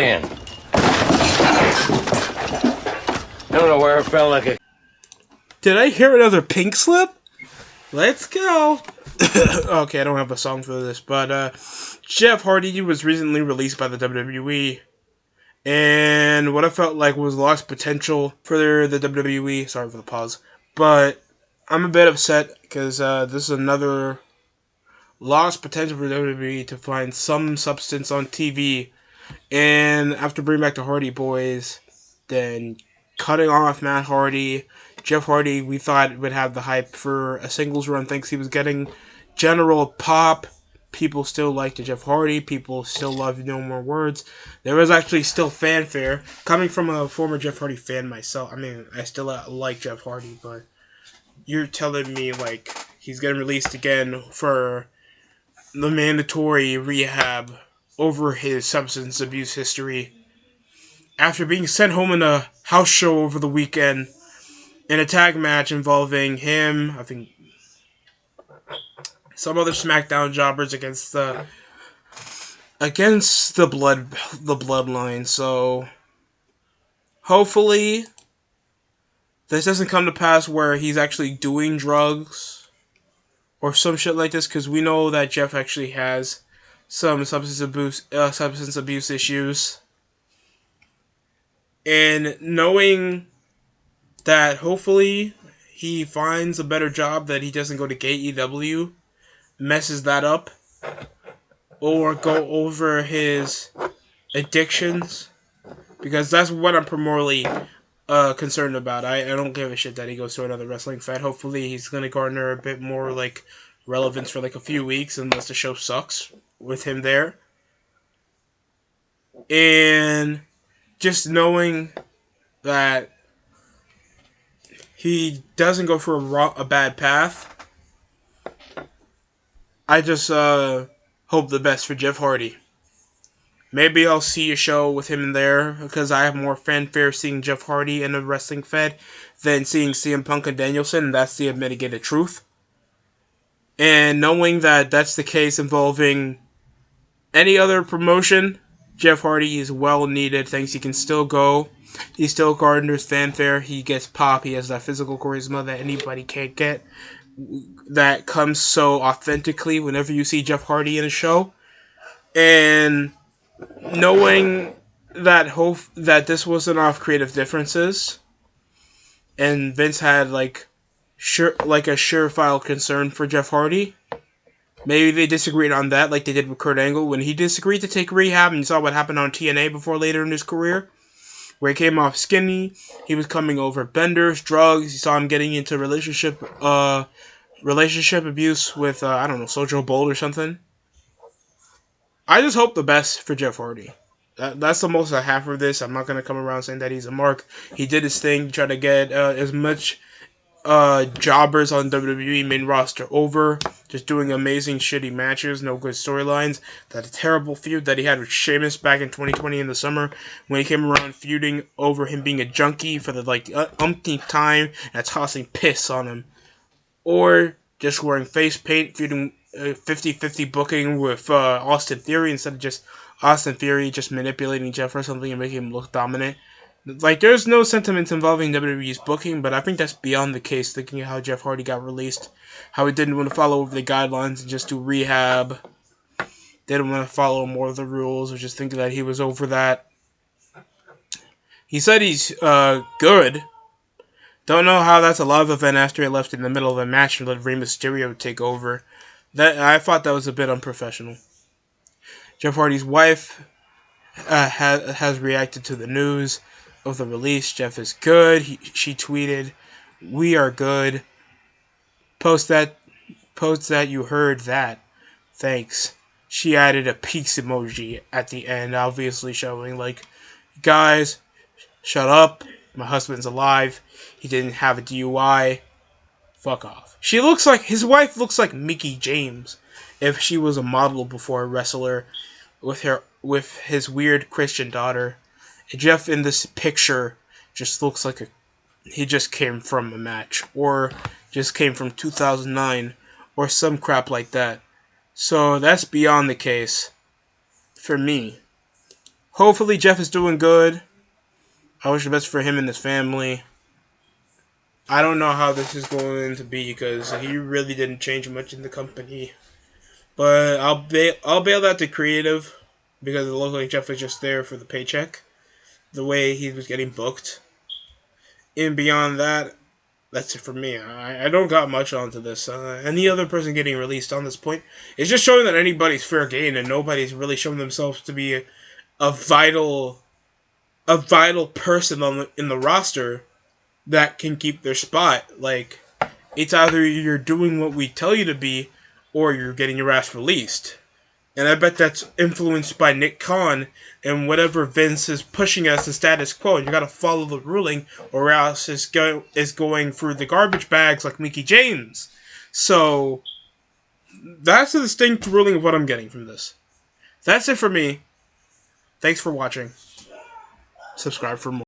alien. I don't know where it felt like it. Did I hear another pink slip? Let's go. Okay, I don't have a song for this, but Jeff Hardy was recently released by the WWE, and what I felt like was lost potential for the WWE. Sorry for the pause, but I'm a bit upset because this is another lost potential for WWE to find some substance on TV, and after bringing back the Hardy Boys, then cutting off Matt Hardy. Jeff Hardy, we thought would have the hype for a singles run, thinks he was getting general pop. People still liked Jeff Hardy. People still love No More Words. There was actually still fanfare. Coming from a former Jeff Hardy fan myself, I mean, I still like Jeff Hardy, but you're telling me, like, he's getting released again for the mandatory rehab over his substance abuse history after being sent home in a house show over the weekend in a tag match involving him, I think, some other SmackDown jobbers against the bloodline. So hopefully this doesn't come to pass where he's actually doing drugs or some shit like this, because we know that Jeff actually has some substance abuse issues. And knowing that hopefully he finds a better job, that he doesn't go to AEW, messes that up, or go over his addictions, because that's what I'm primarily concerned about. I don't give a shit that he goes to another wrestling fed. Hopefully he's going to garner a bit more like relevance for like a few weeks, unless the show sucks with him there. And just knowing that he doesn't go for a bad path, I just hope the best for Jeff Hardy. Maybe I'll see a show with him in there, because I have more fanfare seeing Jeff Hardy in a wrestling fed than seeing CM Punk and Danielson, and that's the unmitigated truth. And knowing that that's the case involving any other promotion, Jeff Hardy is well needed. Thinks he can still go. He still garners fanfare. He gets pop. He has that physical charisma that anybody can't get, that comes so authentically whenever you see Jeff Hardy in a show. And knowing that this wasn't off creative differences, and Vince had a surefire concern for Jeff Hardy. Maybe they disagreed on that, like they did with Kurt Angle when he disagreed to take rehab, and you saw what happened on TNA before later in his career, where he came off skinny. He was coming over benders, drugs. You saw him getting into relationship abuse with I don't know, Soulja Bolt or something. I just hope the best for Jeff Hardy. That's the most I have for this. I'm not gonna come around saying that he's a mark. He did his thing, try to get as much jobbers on WWE main roster over, just doing amazing shitty matches, no good storylines. That terrible feud that he had with Sheamus back in 2020 in the summer, when he came around feuding over him being a junkie for the umpteenth time and tossing piss on him, or just wearing face paint, feuding 50-50 booking with Austin Theory instead of just Austin Theory just manipulating Jeff or something and making him look dominant. Like, there's no sentiments involving WWE's booking, but I think that's beyond the case, thinking of how Jeff Hardy got released, how he didn't want to follow over the guidelines and just do rehab, didn't want to follow more of the rules, or just thinking that he was over that. He said he's good. Don't know how that's a live event after he left in the middle of a match and let Rey Mysterio take over. I thought that was a bit unprofessional. Jeff Hardy's wife has reacted to the news of the release. Jeff is good. She tweeted, "We are good. Post that you heard that. Thanks." She added a peace emoji at the end, obviously showing, like, guys, shut up. My husband's alive. He didn't have a DUI. Fuck off. His wife looks like Mickie James if she was a model before a wrestler, with his weird Christian daughter. Jeff in this picture just looks like he just came from a match, or just came from 2009, or some crap like that. So that's beyond the case for me. Hopefully Jeff is doing good. I wish the best for him and his family. I don't know how this is going to be because he really didn't change much in the company. But I'll bail that to creative because it looks like Jeff was just there for the paycheck. The way he was getting booked. And beyond that, that's it for me. I don't got much onto this. Any other person getting released on this point is just showing that anybody's fair game and nobody's really shown themselves to be a vital person in the roster that can keep their spot. Like, it's either you're doing what we tell you to be or you're getting your ass released. And I bet that's influenced by Nick Khan and whatever Vince is pushing as the status quo. You gotta follow the ruling or else it's going through the garbage bags like Mickey James. So, that's a distinct ruling of what I'm getting from this. That's it for me. Thanks for watching. Subscribe for more.